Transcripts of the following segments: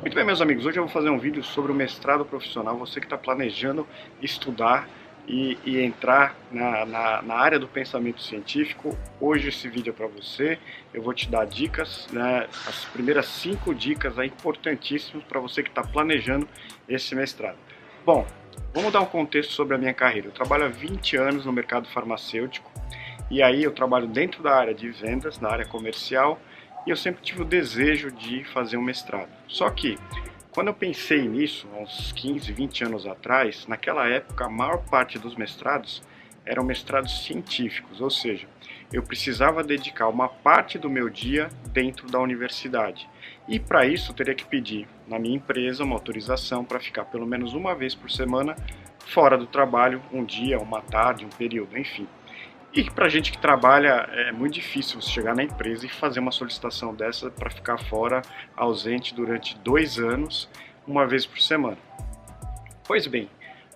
Muito bem, meus amigos, hoje eu vou fazer um vídeo sobre o mestrado profissional. Você que está planejando estudar e entrar na área do pensamento científico, hoje esse vídeo é para você. Eu vou te dar dicas, né, as primeiras 5 dicas importantíssimas para você que está planejando esse mestrado. Bom, vamos dar um contexto sobre a minha carreira. Eu trabalho há 20 anos no mercado farmacêutico e aí eu trabalho dentro da área de vendas, na área comercial, e eu sempre tive o desejo de fazer um mestrado. Só que, quando eu pensei nisso, há uns 15, 20 anos atrás, naquela época a maior parte dos mestrados eram mestrados científicos, ou seja, eu precisava dedicar uma parte do meu dia dentro da universidade. E para isso eu teria que pedir na minha empresa uma autorização para ficar pelo menos uma vez por semana fora do trabalho, um dia, uma tarde, um período, enfim. E para a gente que trabalha é muito difícil você chegar na empresa e fazer uma solicitação dessa para ficar fora, ausente durante 2 anos, uma vez por semana. Pois bem,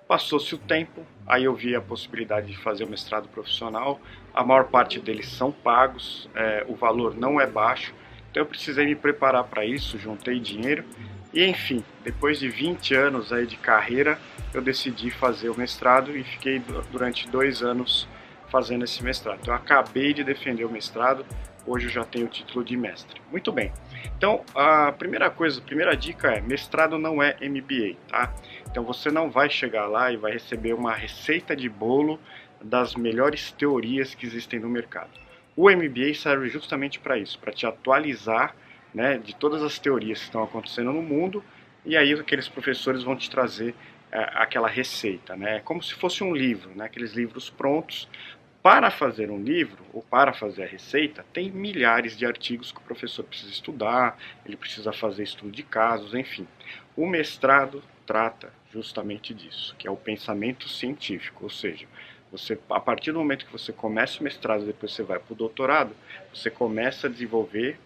passou-se o tempo, aí eu vi a possibilidade de fazer o mestrado profissional. A maior parte deles são pagos, o valor não é baixo, então eu precisei me preparar para isso, juntei dinheiro e enfim, depois de 20 anos aí de carreira, eu decidi fazer o mestrado e fiquei durante 2 anos fazendo esse mestrado. Então eu acabei de defender o mestrado, hoje eu já tenho o título de mestre. Muito bem. Então a primeira dica é: mestrado não é MBA, tá? Então você não vai chegar lá e vai receber uma receita de bolo das melhores teorias que existem no mercado. O MBA serve justamente para isso, para te atualizar, né, de todas as teorias que estão acontecendo no mundo, e aí aqueles professores vão te trazer aquela receita, né? Como se fosse um livro, né? Aqueles livros prontos. Para fazer um livro, ou para fazer a receita, tem milhares de artigos que o professor precisa estudar, ele precisa fazer estudo de casos, enfim. O mestrado trata justamente disso, que é o pensamento científico, ou seja, você, a partir do momento que você começa o mestrado, depois você vai para o doutorado, você começa a desenvolver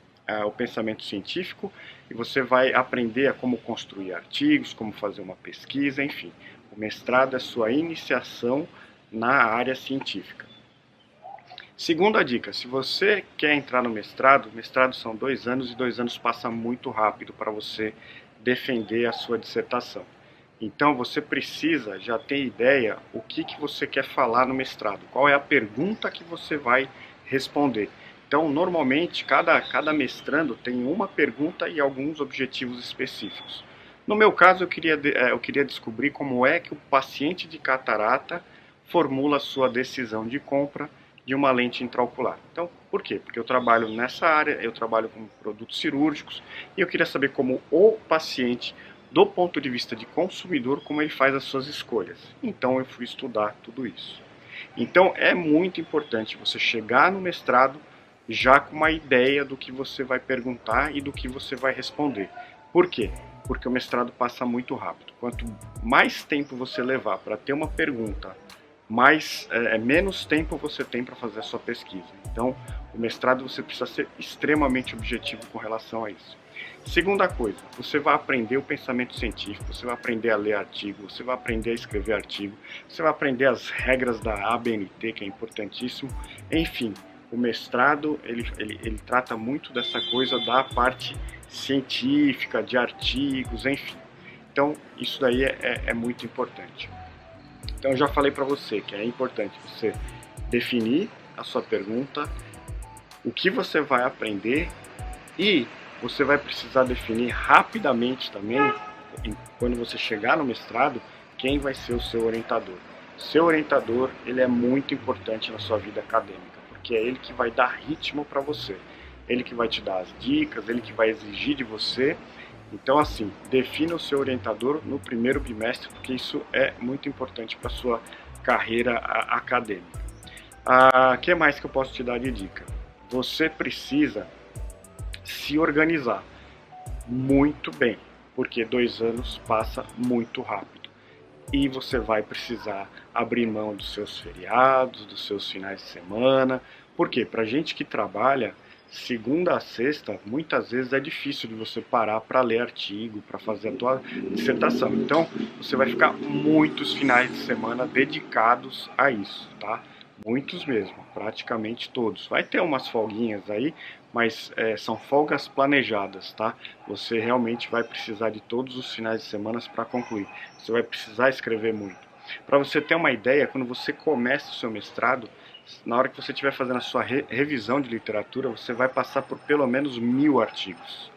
o pensamento científico e você vai aprender a como construir artigos, como fazer uma pesquisa, enfim. O mestrado é a sua iniciação na área científica. Segunda dica: se você quer entrar no mestrado, mestrado são 2 anos e 2 anos passa muito rápido para você defender a sua dissertação. Então você precisa já ter ideia o que você quer falar no mestrado, qual é a pergunta que você vai responder. Então normalmente cada mestrando tem uma pergunta e alguns objetivos específicos. No meu caso eu queria descobrir como é que o paciente de catarata formula a sua decisão de compra de uma lente intraocular. Então, por quê? Porque eu trabalho nessa área, eu trabalho com produtos cirúrgicos e eu queria saber como o paciente, do ponto de vista de consumidor, como ele faz as suas escolhas. Então eu fui estudar tudo isso. Então é muito importante você chegar no mestrado já com uma ideia do que você vai perguntar e do que você vai responder. Por quê? Porque o mestrado passa muito rápido. Quanto mais tempo você levar para ter uma pergunta, menos tempo você tem para fazer a sua pesquisa. Então, o mestrado você precisa ser extremamente objetivo com relação a isso. Segunda coisa, você vai aprender o pensamento científico, você vai aprender a ler artigo, você vai aprender a escrever artigo, você vai aprender as regras da ABNT, que é importantíssimo. Enfim, o mestrado ele trata muito dessa coisa da parte científica, de artigos, enfim. Então, isso daí é muito importante. Então eu já falei para você que é importante você definir a sua pergunta, o que você vai aprender, e você vai precisar definir rapidamente também, quando você chegar no mestrado, quem vai ser o seu orientador. Seu orientador, ele é muito importante na sua vida acadêmica, porque é ele que vai dar ritmo para você, ele que vai te dar as dicas, ele que vai exigir de você. Então, assim, defina o seu orientador no primeiro bimestre, porque isso é muito importante para a sua carreira acadêmica. O que mais que eu posso te dar de dica? Você precisa se organizar muito bem, porque 2 anos passa muito rápido. E você vai precisar abrir mão dos seus feriados, dos seus finais de semana. Por quê? Para gente que trabalha segunda a sexta, muitas vezes é difícil de você parar para ler artigo, para fazer a tua dissertação. Então, você vai ficar muitos finais de semana dedicados a isso, tá? Muitos mesmo, praticamente todos. Vai ter umas folguinhas aí, mas são folgas planejadas, tá? Você realmente vai precisar de todos os finais de semana para concluir. Você vai precisar escrever muito. Para você ter uma ideia, quando você começa o seu mestrado, na hora que você estiver fazendo a sua revisão de literatura, você vai passar por pelo menos 1000 artigos.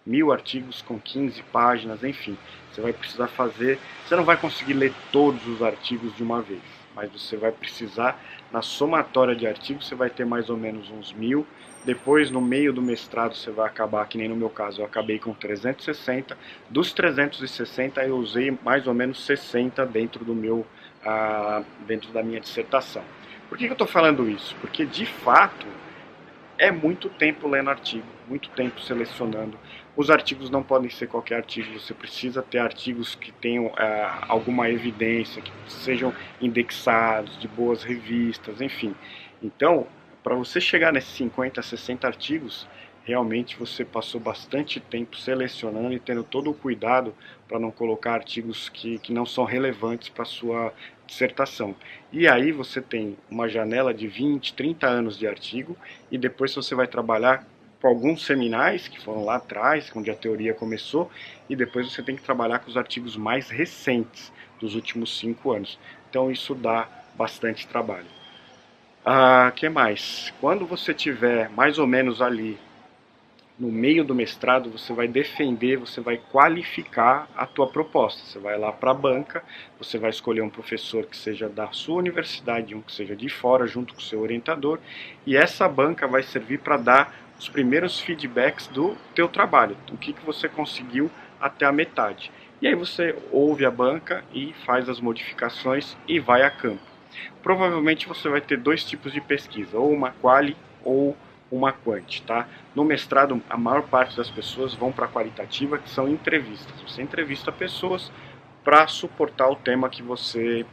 1000 artigos com 15 páginas, enfim. Você vai precisar fazer. Você não vai conseguir ler todos os artigos de uma vez, mas você vai precisar, na somatória de artigos, você vai ter mais ou menos uns 1000. Depois, no meio do mestrado, você vai acabar, que nem no meu caso, eu acabei com 360. Dos 360, eu usei mais ou menos 60 dentro do meu, dentro da minha dissertação. Por que eu estou falando isso? Porque, de fato, é muito tempo lendo artigo, muito tempo selecionando. Os artigos não podem ser qualquer artigo, você precisa ter artigos que tenham alguma evidência, que sejam indexados, de boas revistas, enfim. Então, para você chegar nesses 50, 60 artigos, realmente você passou bastante tempo selecionando e tendo todo o cuidado para não colocar artigos que não são relevantes para a sua dissertação. E aí você tem uma janela de 20, 30 anos de artigo e depois você vai trabalhar com alguns seminais que foram lá atrás, onde a teoria começou, e depois você tem que trabalhar com os artigos mais recentes, dos últimos 5 anos. Então isso dá bastante trabalho. Que mais? Quando você tiver mais ou menos ali no meio do mestrado, você vai defender, você vai qualificar a tua proposta. Você vai lá para a banca, você vai escolher um professor que seja da sua universidade, um que seja de fora, junto com o seu orientador, e essa banca vai servir para dar os primeiros feedbacks do teu trabalho, o que você conseguiu até a metade. E aí você ouve a banca e faz as modificações e vai a campo. Provavelmente você vai ter dois tipos de pesquisa, ou uma quali ou uma quant, tá? No mestrado, a maior parte das pessoas vão para a qualitativa, que são entrevistas. Você entrevista pessoas para suportar o tema que você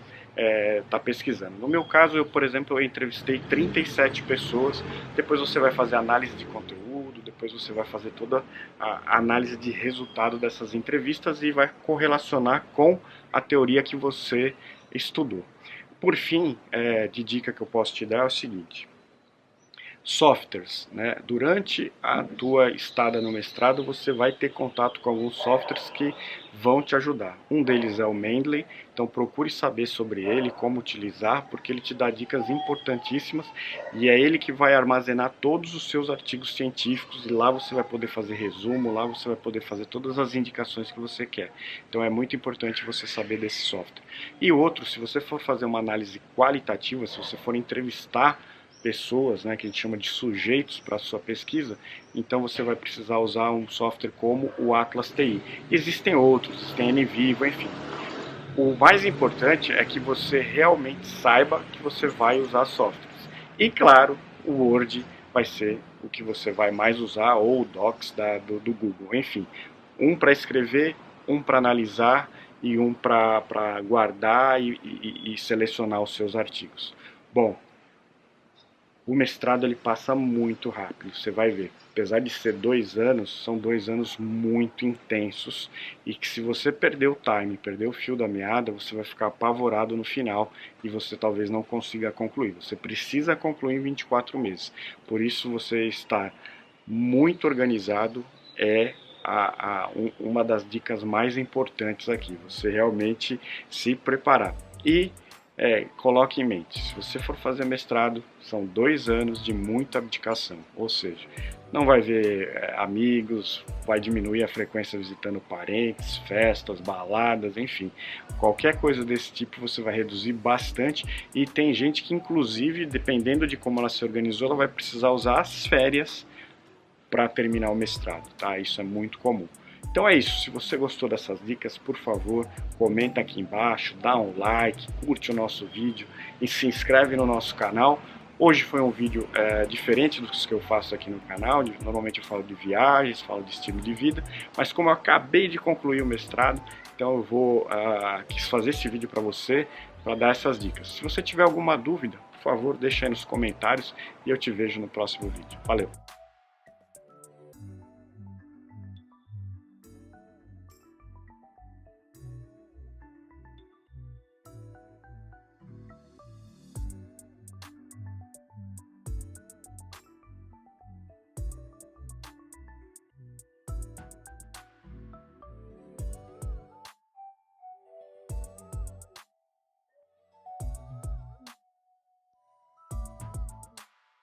está pesquisando. No meu caso, eu, por exemplo, eu entrevistei 37 pessoas, depois você vai fazer análise de conteúdo, depois você vai fazer toda a análise de resultado dessas entrevistas e vai correlacionar com a teoria que você estudou. Por fim, de dica que eu posso te dar é o seguinte: softwares, né? Durante a tua estada no mestrado, você vai ter contato com alguns softwares que vão te ajudar. Um deles é o Mendeley, então procure saber sobre ele, como utilizar, porque ele te dá dicas importantíssimas e é ele que vai armazenar todos os seus artigos científicos e lá você vai poder fazer resumo, lá você vai poder fazer todas as indicações que você quer. Então é muito importante você saber desse software. E outro, se você for fazer uma análise qualitativa, se você for entrevistar pessoas, né, que a gente chama de sujeitos para a sua pesquisa, então você vai precisar usar um software como o Atlas TI. Existem outros, existem NVivo, enfim. O mais importante é que você realmente saiba que você vai usar softwares. E claro, o Word vai ser o que você vai mais usar, ou o Docs do Google, enfim. Um para escrever, um para analisar e um para guardar e selecionar os seus artigos. Bom, o mestrado ele passa muito rápido, você vai ver. Apesar de ser 2 anos, são 2 anos muito intensos e que se você perder o time, perder o fio da meada, você vai ficar apavorado no final e você talvez não consiga concluir. Você precisa concluir em 24 meses. Por isso você estar muito organizado é uma das dicas mais importantes aqui. Você realmente se preparar. E coloque em mente, se você for fazer mestrado, são 2 anos de muita abdicação, ou seja, não vai ver amigos, vai diminuir a frequência visitando parentes, festas, baladas, enfim, qualquer coisa desse tipo você vai reduzir bastante e tem gente que inclusive, dependendo de como ela se organizou, ela vai precisar usar as férias para terminar o mestrado, tá? Isso é muito comum. Então é isso, se você gostou dessas dicas, por favor, comenta aqui embaixo, dá um like, curte o nosso vídeo e se inscreve no nosso canal. Hoje foi um vídeo diferente dos que eu faço aqui no canal, normalmente eu falo de viagens, falo de estilo de vida, mas como eu acabei de concluir o mestrado, então eu quis fazer esse vídeo para você, para dar essas dicas. Se você tiver alguma dúvida, por favor, deixa aí nos comentários e eu te vejo no próximo vídeo. Valeu!